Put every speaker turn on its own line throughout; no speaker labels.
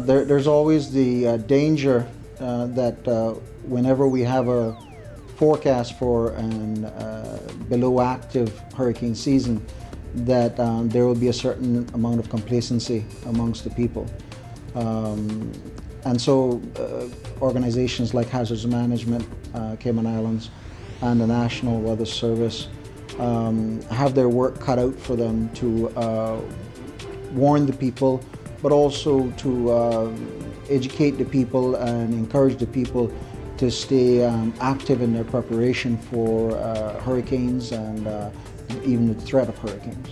There's always the danger that whenever we have a forecast for an below active hurricane season, that there will be a certain amount of complacency amongst the people. And so organizations like Hazards Management, Cayman Islands, and the National Weather Service have their work cut out for them to warn the people, but also to educate the people and encourage the people to stay active in their preparation for hurricanes and even the threat of hurricanes.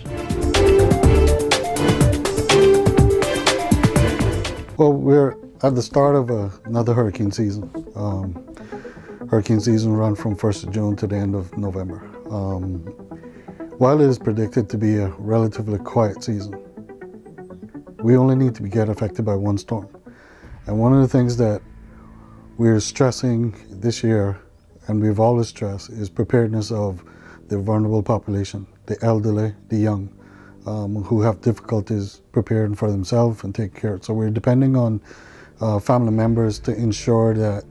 Well, we're at the start of another hurricane season. Hurricane season run from 1st of June to the end of November. While it is predicted to be a relatively quiet season, we only need to get affected by one storm. And one of the things that we're stressing this year, and we've always stressed, is preparedness of the vulnerable population, the elderly, the young, who have difficulties preparing for themselves and taking care. So we're depending on family members to ensure that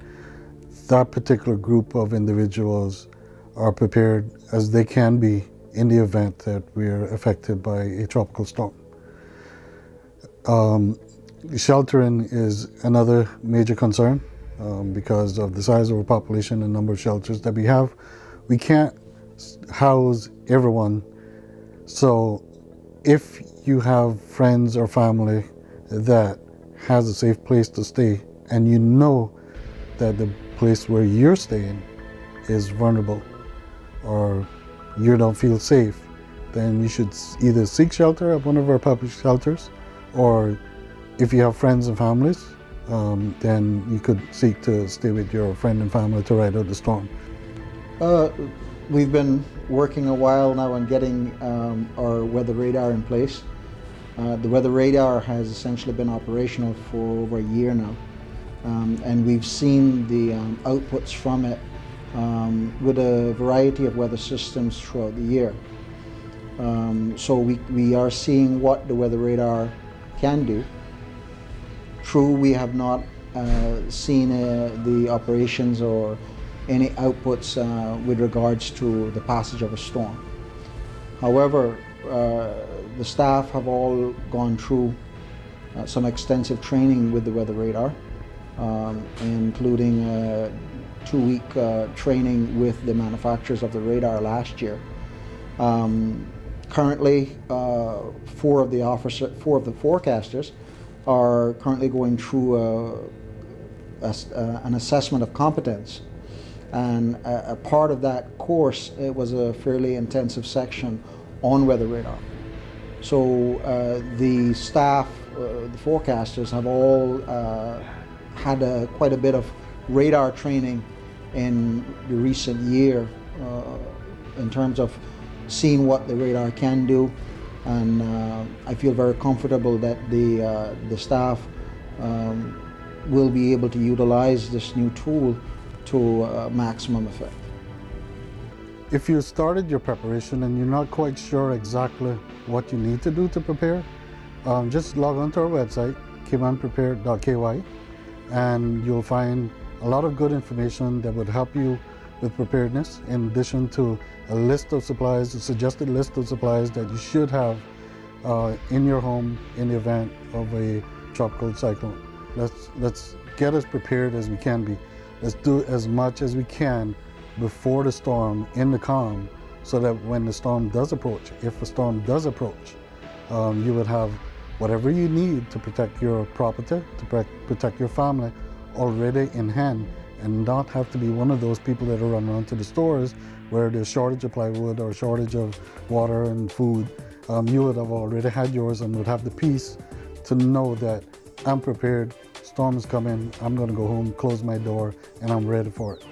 that particular group of individuals are prepared as they can be in the event that we're affected by a tropical storm. Sheltering is another major concern because of the size of our population and number of shelters that we have. We can't house everyone, so if you have friends or family that has a safe place to stay and you know that the place where you're staying is vulnerable or you don't feel safe, then you should either seek shelter at one of our public shelters, or if you have friends and families, then you could seek to stay with your friend and family to ride out the storm.
We've been working a while now on getting our weather radar in place. The weather radar has essentially been operational for over a year now, and we've seen the outputs from it with a variety of weather systems throughout the year. So we are seeing what the weather radar can do. True, we have not seen the operations or any outputs with regards to the passage of a storm. However, the staff have all gone through some extensive training with the weather radar, including 2-week training with the manufacturers of the radar last year. Currently, four of the forecasters are currently going through an assessment of competence. And a part of that course, it was a fairly intensive section on weather radar. So the staff, the forecasters, have all had quite a bit of radar training in the recent year in terms of seeing what the radar can do. And I feel very comfortable that the staff will be able to utilize this new tool to maximum effect.
If you started your preparation and you're not quite sure exactly what you need to do to prepare, just log on to our website, caymanprepare.ky, and you'll find a lot of good information that would help you with preparedness, in addition to a list of supplies, a suggested list of supplies that you should have in your home in the event of a tropical cyclone. Let's get as prepared as we can be. Let's do as much as we can before the storm in the calm, so that when the storm does approach, if a storm does approach, you would have whatever you need to protect your property, to protect your family already in hand, and not have to be one of those people that are running around to the stores where there's shortage of plywood or shortage of water and food. You would have already had yours and would have the peace to know that I'm prepared, storm is coming, I'm going to go home, close my door, and I'm ready for it.